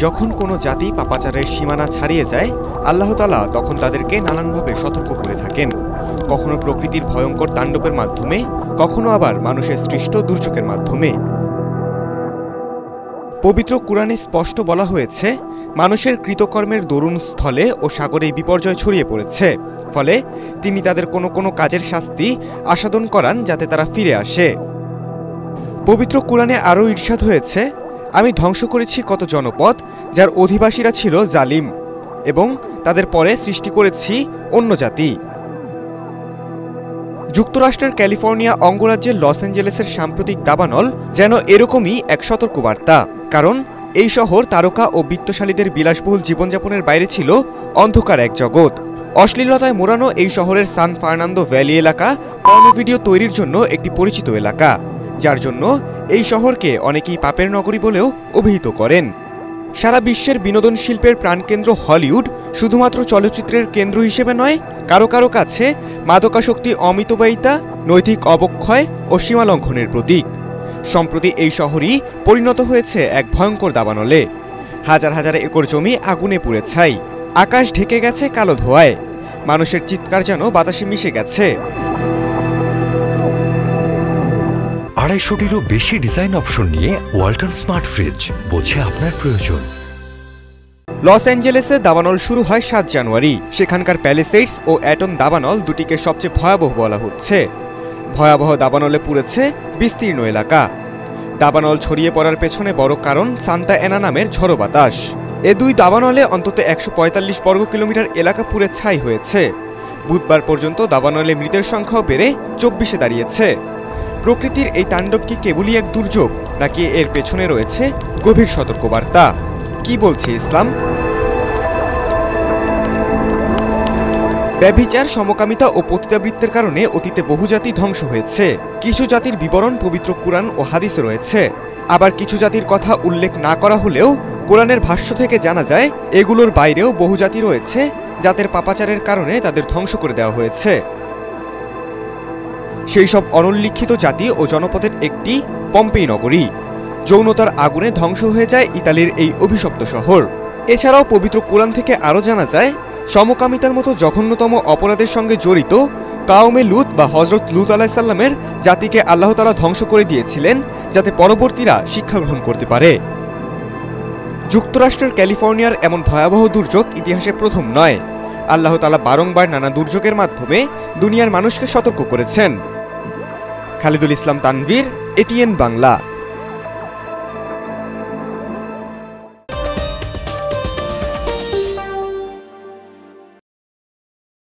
যখন কোনো জাতি পাপাচারের সীমানা ছাড়িয়ে যায়, আল্লাহ তাআলা তখন তাদেরকে নানানভাবে সতর্ক করে থাকেন। কখনো প্রকৃতির ভয়ঙ্কর তাণ্ডবের মাধ্যমে, কখনো আবার মানুষের সৃষ্ট দুর্যোগের মাধ্যমে। পবিত্র কুরআনে স্পষ্ট বলা হয়েছে, মানুষের কৃতকর্মের দরুন স্থলে ও সাগরে বিপর্যয় ছড়িয়ে পড়েছে, ফলে তিনি তাদের কোনো কোনো কাজের শাস্তি আস্বাদন করান যাতে তারা ফিরে আসে। পবিত্র কুরআনে আরও ইরশাদ হয়েছে, আমি ধ্বংস করেছি কত জনপদ যার অধিবাসীরা ছিল জালিম, এবং তাদের পরে সৃষ্টি করেছি অন্য জাতি। যুক্তরাষ্ট্রের ক্যালিফোর্নিয়া অঙ্গরাজ্যের লস অ্যাঞ্জেলেসের সাম্প্রতিক দাবানল যেন এরকমই এক সতর্কবার্তা। কারণ এই শহর তারকা ও বিত্তশালীদের বিলাসবহুল জীবনযাপনের বাইরে ছিল অন্ধকার এক জগৎ। অশ্লীলতায় মোড়ানো এই শহরের সান ফার্নান্দো ভ্যালি এলাকা পর্ন ভিডিও তৈরির জন্য একটি পরিচিত এলাকা, যার জন্য এই শহরকে অনেকেই পাপের নগরী বলেও অভিহিত করেন। সারা বিশ্বের বিনোদন শিল্পের প্রাণকেন্দ্র হলিউড শুধুমাত্র চলচ্চিত্রের কেন্দ্র হিসেবে নয়, কারো কারো কাছে মাদকাসক্তি, অমিতব্যয়িতা, নৈতিক অবক্ষয় ও সীমালঙ্ঘনের প্রতীক। সম্প্রতি এই শহরই পরিণত হয়েছে এক ভয়ঙ্কর দাবানলে। হাজার হাজার একর জমি আগুনে পুড়ে ছাই, আকাশ ঢেকে গেছে কালো ধোঁয়ায়, মানুষের চিৎকার যেন বাতাসে মিশে গেছে। 250-টিরও বেশি ডিজাইন অপশন নিয়ে ওয়ালটন স্মার্ট ফ্রিজ, বোঝে আপনার প্রয়োজন। লস অ্যাঞ্জেলেসে দাবানল শুরু হয় 7 জানুয়ারি। সেখানকার প্যালিসেডস ও অ্যাটন দাবানল দুটিকে সবচেয়ে ভয়াবহ বলা হচ্ছে। ভয়াবহ দাবানলে পুড়েছে বিস্তীর্ণ এলাকা। দাবানল ছড়িয়ে পড়ার পেছনে বড় কারণ সান্তা অ্যানা নামের ঝড়ো বাতাস। এ দুই দাবানলে অন্তত 145 বর্গ কিলোমিটার এলাকা পুড়ে ছাই হয়েছে। বুধবার পর্যন্ত দাবানলে মৃতের সংখ্যাও বেড়ে 24-এ দাঁড়িয়েছে। প্রকৃতির এই তাণ্ডব কি কেবলই এক দুর্যোগ, নাকি এর পেছনে রয়েছে গভীর সতর্কবার্তা? কি বলছে ইসলাম? ব্যভিচার, সমকামিতা ও পতিতাবৃত্তের কারণে অতীতে বহু জাতি ধ্বংস হয়েছে। কিছু জাতির বিবরণ পবিত্র কুরআন ও হাদিসে রয়েছে। আবার কিছু জাতির কথা উল্লেখ না করা হলেও কোরআনের ভাষ্য থেকে জানা যায়, এগুলোর বাইরেও বহু জাতি রয়েছে যাদের পাপাচারের কারণে তাদের ধ্বংস করে দেওয়া হয়েছে। সেই সব অনুল্লিখিত জাতি ও জনপদের একটি পম্পেই নগরী। যৌনতার আগুনে ধ্বংস হয়ে যায় ইতালির এই অভিশপ্ত শহর। এছাড়াও পবিত্র কোরআন থেকে আরও জানা যায়, সমকামিতার মতো জঘন্যতম অপরাধের সঙ্গে জড়িত কাওমে লুত বা হজরত লুত আলাইহিস সালামের জাতিকে আল্লাহ তাআলা ধ্বংস করে দিয়েছিলেন, যাতে পরবর্তীরা শিক্ষা গ্রহণ করতে পারে। যুক্তরাষ্ট্রের ক্যালিফোর্নিয়ার এমন ভয়াবহ দুর্যোগ ইতিহাসে প্রথম নয়। আল্লাহ তাআলা বারংবার নানা দুর্যোগের মাধ্যমে দুনিয়ার মানুষকে সতর্ক করেছেন। খালিদুল ইসলাম তানভীর, এটিএন বাংলা।